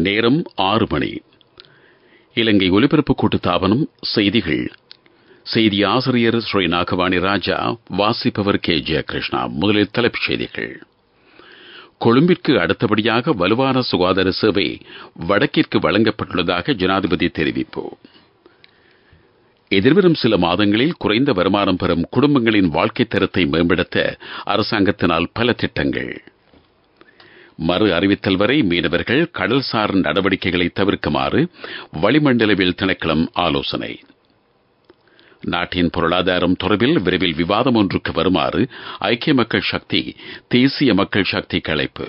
நேரம் 6 மணி. இலங்கை ஒலிபரப்பு கூட்டுத்தாபனம் செய்திகள். செய்தி ஆசிரியர் ஸ்ரீ நாகவாணி ராஜா. வாசிப்பவர் கே ஜெயகிருஷ்ணா. முதலில் தலைப்புச் செய்திகள். கொழும்பிற்கு அடுத்தபடியாக வலுவான சுகாதார சேவை வடக்கிற்கு வழங்கப்பட்டுள்ளதாக ஜனாதிபதி தெரிவிப்பு. எதிர்வரும் சில மாதங்களில் குறைந்த வருமானம் பெறும் குடும்பங்களின் வாழ்க்கைத் தரத்தை மேம்படுத்த அரசாங்கத்தினால் பல திட்டங்கள். மறு அறிவித்தல் வரை மீனவர்கள் கடல்சார் நடவடிக்கைகளை தவிர்க்குமாறு வளிமண்டலவியல் திணைக்களம் ஆலோசனை. நாட்டின் பொருளாதாரம் தொடர்பில் விரைவில் விவாதம் ஒன்றுக்கு வருமாறு ஐக்கிய மக்கள் சக்தி தேசிய மக்கள் சக்திக்கு அழைப்பு.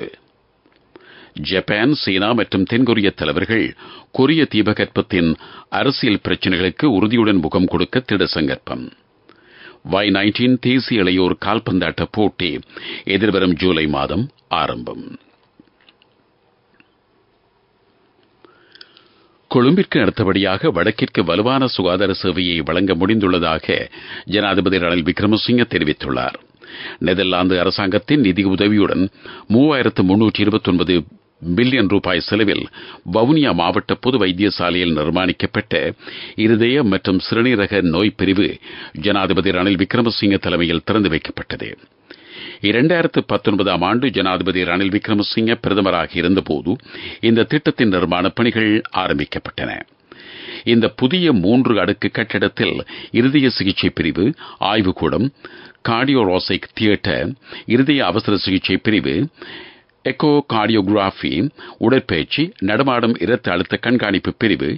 ஜப்பான், சீனா மற்றும் தென்கொரிய தலைவர்கள் கொரிய தீபகற்பத்தின் அரசியல் பிரச்சினைகளுக்கு உறுதியுடன் முகம் கொடுக்க திட சங்கற்பம். Y19 தேசிய இளையோர் கால்பந்தாட்ட போட்டி எதிர்வரும் ஜூலை மாதம் ஆரம்பம். கொழும்பிற்கு அடுத்தபடியாக வடக்கிற்கு வலுவான சுகாதார சேவையை வழங்க முடிந்துள்ளதாக ஜனாதிபதி ரணில் விக்ரமசிங்க தெரிவித்துள்ளார். நெதர்லாந்து அரசாங்கத்தின் நிதி உதவியுடன் 3329 பில்லியன் ரூபாய் செலவில் வவுனியா மாவட்ட பொது வைத்தியசாலையில் நிர்மாணிக்கப்பட்ட இருதய மற்றும் சிறுநீரக நோய் பிரிவு ஜனாதிபதி ரணில் விக்ரமசிங்க தலைமையில் திறந்து வைக்கப்பட்டது. 2019 ஆண்டு ஜனாதிபதி ரணில் விக்ரமசிங்க பிரதமராக இருந்தபோது இந்த திட்டத்தின் நிர்மாணப் பணிகள் ஆரம்பிக்கப்பட்டன. இந்த புதிய 3 அடுக்கு கட்டிடத்தில் இருதய சிகிச்சை பிரிவு, ஆய்வுக்கூடம், கார்டியோராசிக் தியேட்டர், இருதய அவசர சிகிச்சை பிரிவு, எக்கோ கார்டியோகிராபி, உடற்பயிற்சி, நடமாடும் இரத்த அழுத்த கண்காணிப்பு பிரிவு,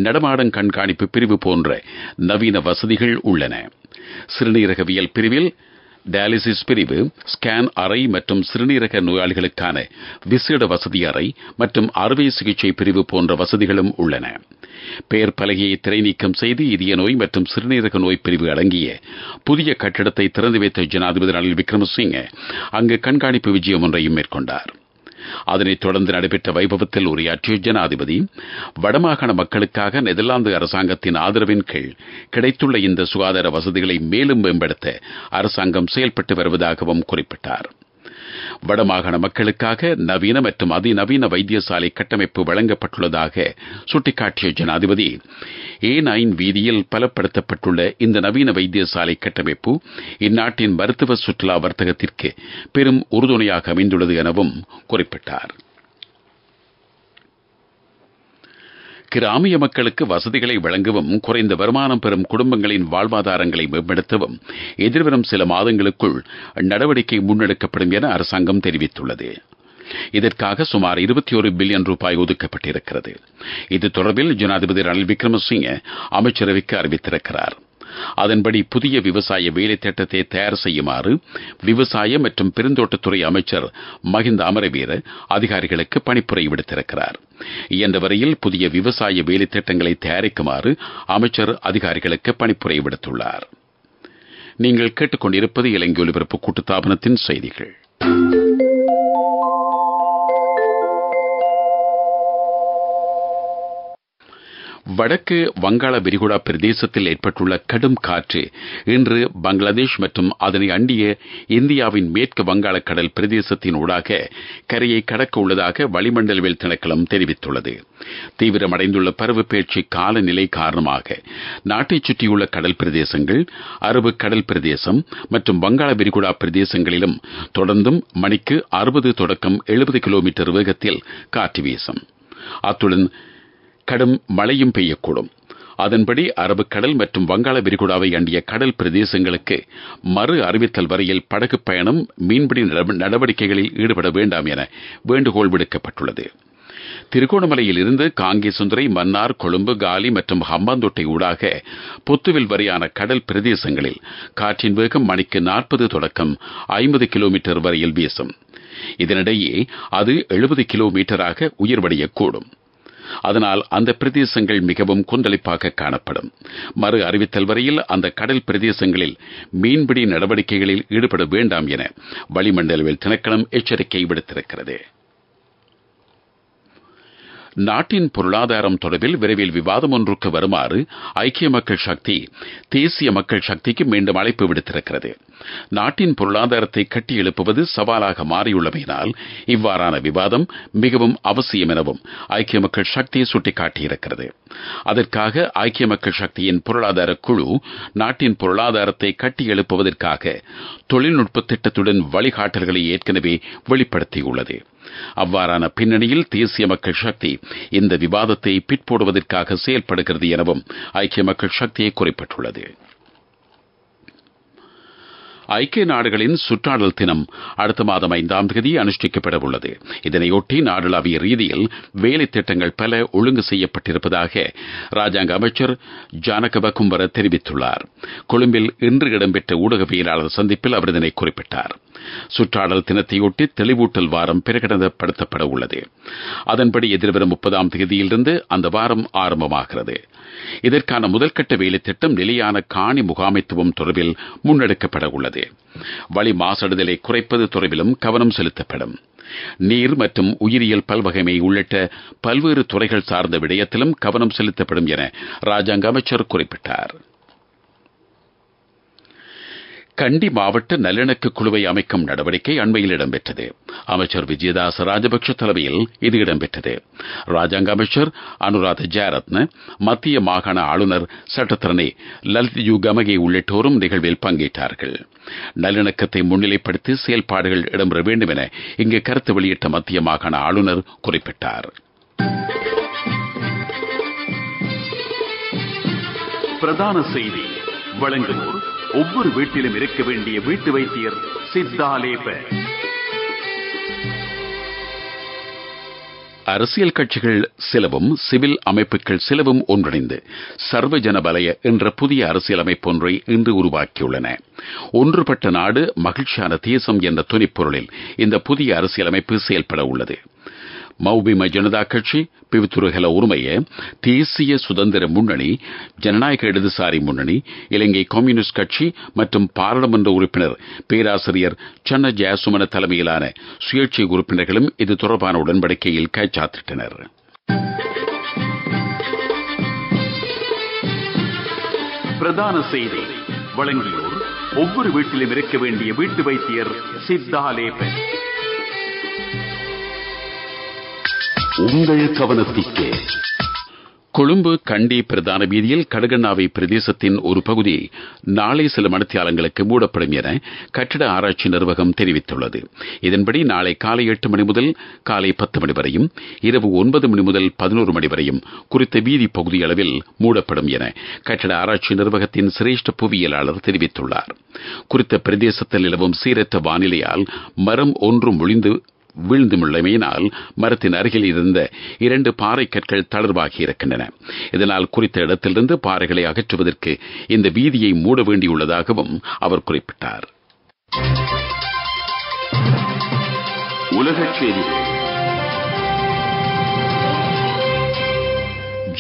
நடமாடும் கண்காணிப்பு பிரிவு போன்ற நவீன வசதிகள் உள்ளன. சிறுநீரகவியல் பிரிவில் டயாலிசிஸ் பிரிவு, ஸ்கேன் அறை மற்றும் சிறுநீரக நோயாளிகளுக்கான விசேட வசதி அறை மற்றும் அறுவை சிகிச்சை பிரிவு போன்ற வசதிகளும் உள்ளன. பெயர் பலகையை திரைநீக்கம் செய்து இதய நோய் மற்றும் சிறுநீரக நோய் பிரிவு அடங்கிய புதிய கட்டிடத்தை திறந்து வைத்த ஜனாதிபதி ரணில் விக்ரமசிங்க அங்கு கண்காணிப்பு விஜயம் ஒன்றையும் மேற்கொண்டார். அதனைத் தொடர்ந்து நடைபெற்ற வைபவத்தில் உரையாற்றிய ஜனாதிபதி வடமாகாண மக்களுக்காக நெதர்லாந்து அரசாங்கத்தின் ஆதரவின் கீழ் கிடைத்துள்ள இந்த சுகாதார வசதிகளை மேலும் மேம்படுத்த அரசாங்கம் செயல்பட்டு வருவதாகவும் குறிப்பிட்டார். வடமாகாண மக்களுக்காக நவீன மற்றும் அதிநவீன வைத்தியசாலை கட்டமைப்பு வழங்கப்பட்டுள்ளதாக சுட்டிக்காட்டிய ஜனாதிபதி A9 வீதியில் பலப்படுத்தப்பட்டுள்ள இந்த நவீன வைத்தியசாலை கட்டமைப்பு இந்நாட்டின் மருத்துவ சுற்றுலா வர்த்தகத்திற்கு பெரும் உறுதுணையாக அமைந்துள்ளது எனவும் குறிப்பிட்டார். கிராமிய மக்களுக்கு வசதிகளை வழங்கவும் குறைந்த வருமானம் பெறும் குடும்பங்களின் வாழ்வாதாரங்களை மேம்படுத்தவும் எதிர்வரும் சில மாதங்களுக்குள் நடவடிக்கை முன்னெடுக்கப்படும் என அரசாங்கம் தெரிவித்துள்ளது. இதற்காக சுமார் 21 பில்லியன் ரூபாய் ஒதுக்கப்பட்டிருக்கிறது. இது தொடர்பில் ஜனாதிபதி ரணில் விக்ரமசிங்க அமைச்சரவைக்கு அறிவித்திருக்கிறார். அதன்படி புதிய விவசாய வேலை திட்டத்தை தயார் செய்யுமாறு விவசாய மற்றும் பெருந்தோட்டத்துறை அமைச்சர் மஹிந்த அமரவீர அதிகாரிகளுக்கு பணிப்புரை விடுத்திருக்கிறார். இயன்ற வரையில் புதிய விவசாய வேலை திட்டங்களை தயாரிக்குமாறு அமைச்சர் அதிகாரிகளுக்கு பணிப்புரை விடுத்துள்ளார். நீங்கள் கேட்டுக்கொண்டிருப்பது இலங்கை ஒலிபரப்பு கூட்டுத்தாபனத்தின் செய்திகள். வடக்கு வங்காள விரிகுடா பிரதேசத்தில் ஏற்பட்டுள்ள கடும் காற்று இன்று பங்களாதேஷ் மற்றும் அதனை அண்டிய இந்தியாவின் மேற்கு வங்காள கடல் பிரதேசத்தின் ஊடாக கரையை கடக்க உள்ளதாக வளிமண்டலவியல் திணைக்களம் தெரிவித்துள்ளது. தீவிரமடைந்துள்ள பருவப்பெயர்ச்சி காலநிலை காரணமாக நாட்டைச் சுற்றியுள்ள கடல் பிரதேசங்கள், அரபு கடல் பிரதேசம் மற்றும் வங்காள விரிகுடா பிரதேசங்களிலும் தொடர்ந்தும் மணிக்கு 60 தொடக்கம் 70 கிலோமீட்டர் வேகத்தில் காற்று வீசும். அத்துடன் கடும் மழையும் பெய்யக்கூடும். அதன்படி அரபு கடல் மற்றும் வங்காள விரிகுடாவை அண்டிய கடல் பிரதேசங்களுக்கு மறு அறிவித்தல் வரையில் படகு பயணம், மீன்பிடி நடவடிக்கைகளில் ஈடுபட வேண்டாம் என வேண்டுகோள் விடுக்கப்பட்டுள்ளது. திருகோணமலையில் இருந்து காங்கேசுந்துறை, மன்னார், கொழும்பு, காலி மற்றும் ஹம்பாந்தோட்டை ஊடாக பொத்துவில் வரையான கடல் பிரதேசங்களில் காற்றின் வேகம் மணிக்கு 40 தொடக்கம் 50 கிலோமீட்டர் வரையில் வீசும். இதனிடையே அது 70 கிலோமீட்டராக உயர்வடையக்கூடும். அதனால் அந்த பிரதேசங்கள் மிகவும் கொந்தளிப்பாக காணப்படும். மறு அறிவித்தல் வரையில் அந்த கடல் பிரதேசங்களில் மீன்பிடி நடவடிக்கைகளில் ஈடுபட வேண்டாம் என வளிமண்டலவியல் திணைக்களம் எச்சரிக்கை விடுத்திருக்கிறது. நாட்டின் பொருளாதாரம் தொடர்பில் விரைவில் விவாதம் ஒன்றுக்கு வருமாறு ஐக்கிய மக்கள் சக்தி தேசிய மக்கள் சக்திக்கு மீண்டும் அழைப்பு விடுத்திருக்கிறது. நாட்டின் பொருளாதாரத்தை கட்டி எழுப்புவது சவாலாக மாறியுள்ளமையினால் இவ்வாறான விவாதம் மிகவும் அவசியம் எனவும் ஐக்கிய மக்கள் சக்தி சுட்டிக்காட்டியிருக்கிறது. அதற்காக ஐக்கிய மக்கள் சக்தியின் பொருளாதார குழு நாட்டின் பொருளாதாரத்தை கட்டி எழுப்புவதற்காக தொழில்நுட்ப திட்டத்துடன் வழிகாட்டல்களை ஏற்கனவே வெளிப்படுத்தியுள்ளது. அவ்வாறான பின்னணியில் தேசிய மக்கள் சக்தி இந்த விவாதத்தை பிற்போடுவதற்காக செயல்படுகிறது எனவும் ஐக்கிய மக்கள் சக்தியை குறிப்பிட்டுள்ளது. ஐக்கிய நாடுகளின் சுற்றாடல் தினம் அடுத்த மாதம் 5ஆம் தேதி அனுஷ்டிக்கப்பட உள்ளது. இதனையொட்டி நாடளாவிய ரீதியில் வேலை திட்டங்கள் பல ஒழுங்கு செய்யப்பட்டிருப்பதாக ராஜாங்க அமைச்சர் ஜானக பக்கும்பர தெரிவித்துள்ளார். கொழும்பில் இன்று இடம்பெற்ற ஊடகவியலாளர் சந்திப்பில் அவர் இதனை குறிப்பிட்டார். சுற்றாடல் தினத்தையொட்டி தெளிவூட்டல் வாரம் பிரகடனப்படுத்தப்பட உள்ளது. அதன்படி எதிர்வரும் 30ஆம் தேதியிலிருந்து அந்த வாரம் ஆரம்பமாகிறது. இதற்கான முதல்கட்ட வேலை திட்டம் நிலையான காணி முகாமைத்துவம் தொடர்பில் முன்னெடுக்கப்பட உள்ளது. வளி மாசடைதலை குறைப்பது தொடர்பிலும் கவனம் செலுத்தப்படும். நீர் மற்றும் உயிரியல் பல்வகைமை உள்ளிட்ட பல்வேறு துறைகள் சார்ந்த விடயத்திலும் கவனம் செலுத்தப்படும் என ராஜாங்க அமைச்சர் குறிப்பிட்டார். கண்டி மாவட்ட நல்லிணக்க குழுவை அமைக்கும் நடவடிக்கை அண்மையில் இடம்பெற்றது. அமைச்சர் விஜயதாச ராஜபக்ஷ தலைமையில் இது இடம்பெற்றது. ராஜாங்க அமைச்சர் அனுராத ஜெயரத்ன, மத்திய மாகாண ஆளுநர் சட்டத்தரணி லலித் யூ கமகே உள்ளிட்டோரும் நிகழ்வில் பங்கேற்றார்கள். நல்லிணக்கத்தை முன்னிலைப்படுத்தி செயல்பாடுகள் இடம்பெற வேண்டும் என இங்கு கருத்து வெளியிட்ட மத்திய மாகாண ஆளுநர் குறிப்பிட்டார். பிரதான செய்தி வழங்குவோர் ஒவ்வொரு வீட்டிலும் இருக்க வேண்டிய வீட்டு வைத்தியர் சித்தாலேப. அரசியல் கட்சிகள் சிலவும் சிவில் அமைப்புகள் சிலவும் ஒன்றிணைந்து சர்வஜன பலய என்ற புதிய அரசியல் அமைப்பு ஒன்றை இன்று உருவாக்கியுள்ளன. ஒன்றுபட்ட நாடு மகிழ்ச்சியான தேசம் என்ற துணிப்பொருளில் இந்த புதிய அரசியல் அமைப்பு செயல்பட உள்ளது. மௌபிம ஜனதா கட்சி, பிவித்துருகல உரிமைய, தேசிய சுதந்திர முன்னணி, ஜனநாயக இடதுசாரி முன்னணி, இலங்கை கம்யூனிஸ்ட் கட்சி மற்றும் பாராளுமன்ற உறுப்பினர் பேராசிரியர் சன்ன ஜெயசுமன தலைமையிலான சுயேட்சை உறுப்பினர்களும் இது தொடர்பான உடன்படிக்கையில் கைச்சாத்திட்டனர். பிரதான செய்தி வழங்கியோர் ஒவ்வொரு வீட்டிலும் இருக்க வேண்டிய வீட்டு வைத்தியர் சித்தாலேப. உங்கள் கவனத்திற்கு கொழும்பு கண்டி பிரதான வீதியில் கடகண்ணாவை பிரதேசத்தின் ஒரு பகுதி நாளை சில மணித்தியாலங்களுக்கு மூடப்படும் என கட்டிட ஆராய்ச்சி நிர்வாகம் தெரிவித்துள்ளது. இதன்படி நாளை காலை 8 மணி முதல் காலை 10 மணி வரையும், இரவு 9 மணி முதல் 11 மணி வரையும் குறித்த வீதி பகுதியளவில் மூடப்படும் என கட்டிட ஆராய்ச்சி நிர்வாகத்தின் சிரேஷ்ட புவியியலாளர் தெரிவித்துள்ளார். குறித்த பிரதேசத்தில் நிலவும் சீரற்ற வானிலையால் மரம் ஒன்று வீழ்ந்துள்ளமையினால் மரத்தின் அருகில் இருந்த 2 பாறை கற்கள் தளர்வாகி இருக்கின்றன. இதனால் குறித்த இடத்திலிருந்து பாறைகளை அகற்றுவதற்கு இந்த வீதியை மூட வேண்டியுள்ளதாகவும் அவர் குறிப்பிட்டார். உலகச் செய்திகள்.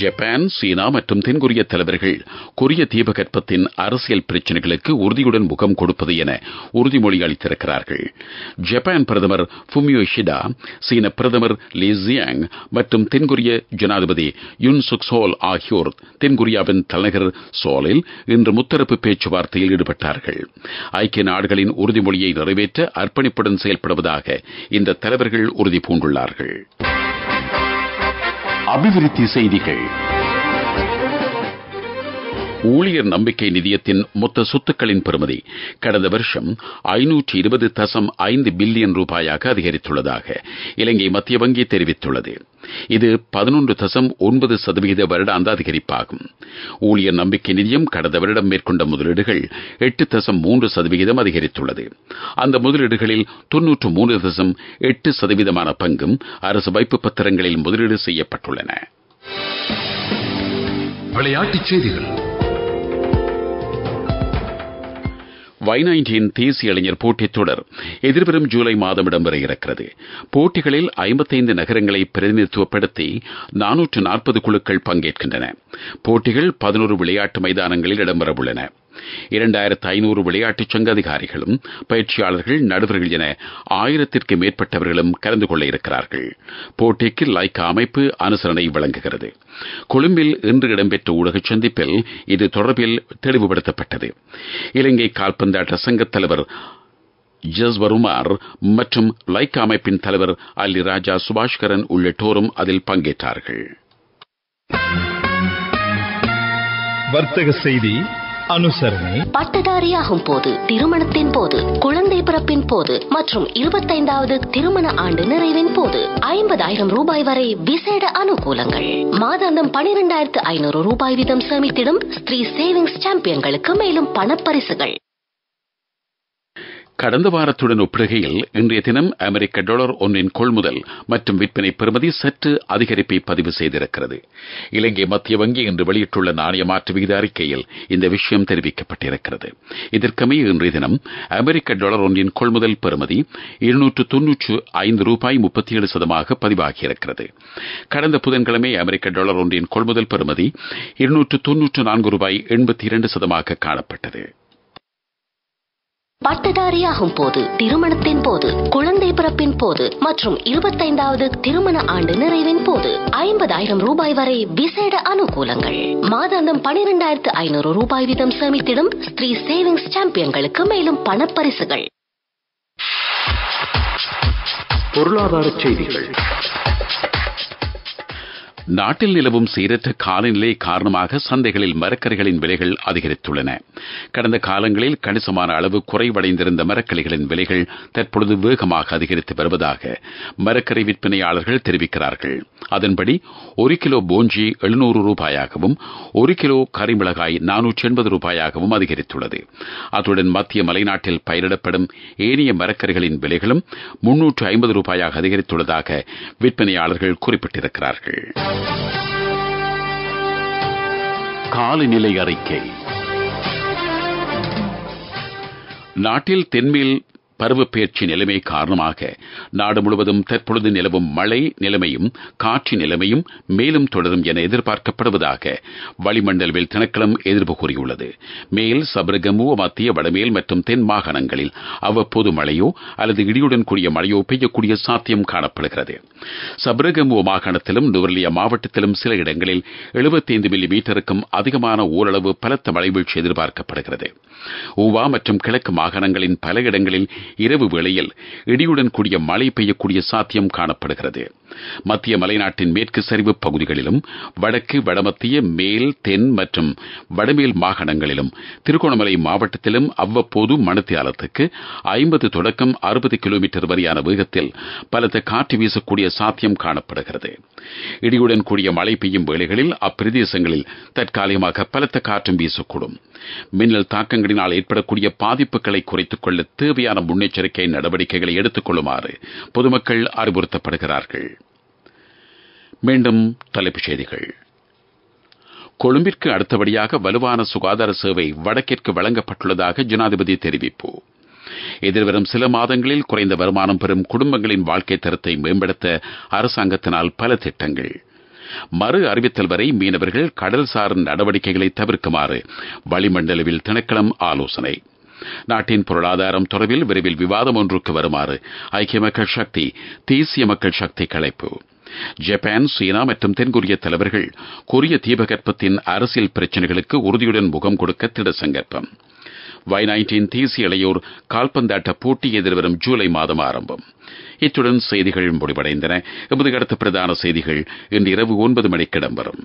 ஜப்பான், சீனா மற்றும் தென்கொரிய தலைவர்கள் கொரிய தீபகற்பத்தின் அரசியல் பிரச்சினைகளுக்கு உறுதியுடன் முகம் கொடுப்பது என உறுதிமொழி அளித்திருக்கிறார்கள். ஜப்பான் பிரதமர் ஃபுமியோ கிஷிடா, சீன பிரதமர் லீ ஜியாங் மற்றும் தென்கொரிய ஜனாதிபதி யுன் சுக் சோல் ஆகியோர் தென்கொரியாவின் தலைநகர் சோலில் இன்று முத்தரப்பு பேச்சுவார்த்தையில் ஈடுபட்டார்கள். ஐக்கிய நாடுகளின் உறுதிமொழியை நிறைவேற்ற அர்ப்பணிப்புடன் செயல்படுவதாக இந்த தலைவர்கள் உறுதி பூண்டுள்ளார்கள். அபிவிருத்தி செய்திகள். ஊழியர் நம்பிக்கை நிதியத்தின் மொத்த சொத்துக்களின் பெறுமதி கடந்த வருஷம் 520.5 பில்லியன் ரூபாயாக அதிகரித்துள்ளதாக இலங்கை மத்திய வங்கி தெரிவித்துள்ளது. இது 11.9% வருடாந்த அதிகரிப்பாகும். ஊழியர் நம்பிக்கை நிதியம் கடந்த வருடம் மேற்கொண்ட முதலீடுகள் 8.3% அதிகரித்துள்ளது. அந்த முதலீடுகளில் 93.8% பங்கும் அரசு வைப்பு பத்திரங்களில் முதலீடு செய்யப்பட்டுள்ளன. விளையாட்டுச் செய்திகள். Y19 தேசிய இளைஞர் போட்டித் தொடர் எதிர்வரும் ஜூலை மாதம் இடம்பெற இருக்கிறது. போட்டிகளில் 55 நகரங்களை பிரதிநிதித்துவப்படுத்தி 440 குழுக்கள் பங்கேற்கின்றன. போட்டிகள் 11 விளையாட்டு மைதானங்களில் இடம்பெற உள்ளன. 2500 விளையாட்டுச் சங்க அதிகாரிகளும் பயிற்சியாளர்கள், நடுவர்கள் என 1000ற்கு மேற்பட்டவர்களும் கலந்து கொள்ள இருக்கிறார்கள். போட்டிக்கு லைக்கா அமைப்பு அனுசரணை வழங்குகிறது. கொழும்பில் இன்று இடம்பெற்ற ஊடக சந்திப்பில் இது தொடர்பில் தெளிவுபடுத்தப்பட்டது. இலங்கை கால்பந்தாட்ட சங்கத் தலைவர் ஜஸ்வருமார் மற்றும் லைக்கா அமைப்பின் தலைவர் அல்லி ராஜா சுபாஷ்கரன் உள்ளிட்டோரும் அதில் பங்கேற்றார்கள். வர்த்தக செய்தி அனுசரணை. பட்டதாரியாகும் போது, திருமணத்தின் போது, குழந்தை பிறப்பின் போது மற்றும் 25வது திருமண ஆண்டு நிறைவின் போது 50,000 ரூபாய் வரை விசேட அனுகூலங்கள். மாதாந்தம் 12,500 ரூபாய் வீதம் சேமித்திடும் ஸ்ரீ சேவிங்ஸ் சாம்பியன்களுக்கு மேலும் பணப்பரிசுகள். கடந்த வாரத்துடன் ஒப்பிடுகையில் இன்றைய தினம் அமெரிக்க டாலர் ஒன்றின் கொள்முதல் மற்றும் விற்பனை பெறுமதி சற்று அதிகரிப்பை பதிவு செய்திருக்கிறது. இலங்கை மத்திய வங்கி இன்று வெளியிட்டுள்ள நாணய மாற்று விகித அறிக்கையில் இந்த விஷயம் தெரிவிக்கப்பட்டிருக்கிறது. இதற்கமைய இன்றைய தினம் அமெரிக்க டாலர் ஒன்றின் கொள்முதல் பெறுமதி 295 ரூபாய் 37 சதமாக பதிவாகியிருக்கிறது. கடந்த புதன்கிழமை அமெரிக்க டாலர் ஒன்றின் கொள்முதல் பெறுமதி 294 ரூபாய் 82 சதமாக காணப்பட்டது. பட்டதாரியாகும் போது, திருமணத்தின் போது, குழந்தை பிறப்பின் போது மற்றும் 25வது திருமண ஆண்டு நிறைவின் போது 50,000 ரூபாய் வரை விசேட அனுகூலங்கள். மாதாந்தம் 12,500 ரூபாய் வீதம் சேமித்திடும் ஸ்ரீ சேவிங்ஸ் சாம்பியன்களுக்கு மேலும் பணப்பரிசுகள். பொருளாதார செய்திகள். நாட்டில் நிலவும் சீரற்ற காலநிலை காரணமாக சந்தைகளில் மரக்கறிகளின் விலைகள் அதிகரித்துள்ளன. கடந்த காலங்களில் கணிசமான அளவு குறைவடைந்திருந்த மரக்கறிகளின் விலைகள் தற்பொழுது வேகமாக அதிகரித்து வருவதாக மரக்கறி விற்பனையாளர்கள் தெரிவிக்கிறார்கள். அதன்படி 1 கிலோ போஞ்சி 700 ரூபாயாகவும் 1 கிலோ கரிமிளகாய் 480 ரூபாயாகவும் அதிகரித்துள்ளது. அத்துடன் மத்திய மலைநாட்டில் பயிரிடப்படும் ஏனைய மரக்கறிகளின் விலைகளும் 350 ரூபாயாக அதிகரித்துள்ளதாக விற்பனையாளர்கள் குறிப்பிட்டிருக்கிறார்கள். காலநிலை அறிக்கை. நாட்டில் தென்மேல் பருவப்பெயர்ச்சி நிலைமை காரணமாக நாடு முழுவதும் தற்பொழுது நிலவும் மழை நிலைமையும் காற்று நிலைமையும் மேலும் தொடரும் என எதிர்பார்க்கப்படுவதாக வளிமண்டலவியல் திணைக்களம் எதிர்ப்பு கூறியுள்ளது. மேல் சபரகமு, மத்திய வடமேல் மற்றும் தென் மாகாணங்களில் அவ்வப்போது மழையோ அல்லது இடியுடன் கூடிய மழையோ பெய்யக்கூடிய சாத்தியம் காணப்படுகிறது. சபரகமு மாகாணத்திலும் நுவரெலியா மாவட்டத்திலும் சில இடங்களில் 75 மில்லி மீட்டருக்கும் அதிகமான ஓரளவு பலத்த மழைவீழ்ச்சி எதிர்பார்க்கப்படுகிறது. ஊவா மற்றும் கிழக்கு மாகாணங்களின் பல இடங்களில் இரவு வேளையில் இடியுடன் கூடிய மழை பெய்யக்கூடிய சாத்தியம் காணப்படுகிறது. மத்திய மலைநாட்டின் மேற்கு சரிவு பகுதிகளிலும் வடக்கு, வடமத்திய, மேல், தென் மற்றும் வடமேல் மாகாணங்களிலும் திருகோணமலை மாவட்டத்திலும் அவ்வப்போது மணித்தியாலத்துக்கு 50 தொடக்கம் 60 கிலோமீட்டர் வரையான வேகத்தில் பலத்த காற்று வீசக்கூடிய சாத்தியம் காணப்படுகிறது. இடியுடன் கூடிய மழை பெய்யும் வேளைகளில் அப்பிரதேசங்களில் தற்காலிகமாக பலத்த காற்றும் வீசக்கூடும். மின்னல் தாக்கங்களினால் ஏற்படக்கூடிய பாதிப்புகளை குறைத்துக் கொள்ள தேவையான முன்னெச்சரிக்கை நடவடிக்கைகளை எடுத்துக் கொள்ளுமாறு பொதுமக்கள் அறிவுறுத்தப்படுகிறார்கள். மீண்டும் தலைப்புச் செய்திகள். கொழும்பிற்கு அடுத்தபடியாக வலுவான சுகாதார சேவை வடக்கிற்கு வழங்கப்பட்டுள்ளதாக ஜனாதிபதி தெரிவிப்பு. எதிர்வரும் சில மாதங்களில் குறைந்த வருமானம் பெறும் குடும்பங்களின் வாழ்க்கை தரத்தை மேம்படுத்த அரசாங்கத்தினால் பல திட்டங்கள். மறு அறிவித்தல் வரை மீனவர்கள் கடல்சார் நடவடிக்கைகளை தவிர்க்குமாறு வளிமண்டலவில் திணைக்களம் ஆலோசனை. நாட்டின் பொருளாதாரம் தொடர்பில் விரைவில் விவாதம் ஒன்றுக்கு வருமாறு ஐக்கிய மக்கள் சக்தி, தேசிய மக்கள் சக்தி கலைப்பு. ஜப்பான், சீனா மற்றும் தென்கொரிய தலைவர்கள் கொரிய தீபகற்பத்தின் அரசியல் பிரச்சினைகளுக்கு உறுதியுடன் முகம் கொடுக்க திட சங்கல்பம். Y19 தேசிய இளையோர் கால்பந்தாட்ட போட்டி எதிர்வரும் ஜூலை மாதம் ஆரம்பம். இத்துடன் செய்திகள் முடிவடைந்தன. எமது அடுத்த பிரதான செய்திகள் இன்று இரவு 9 மணிக்கு இடம்பெறும்.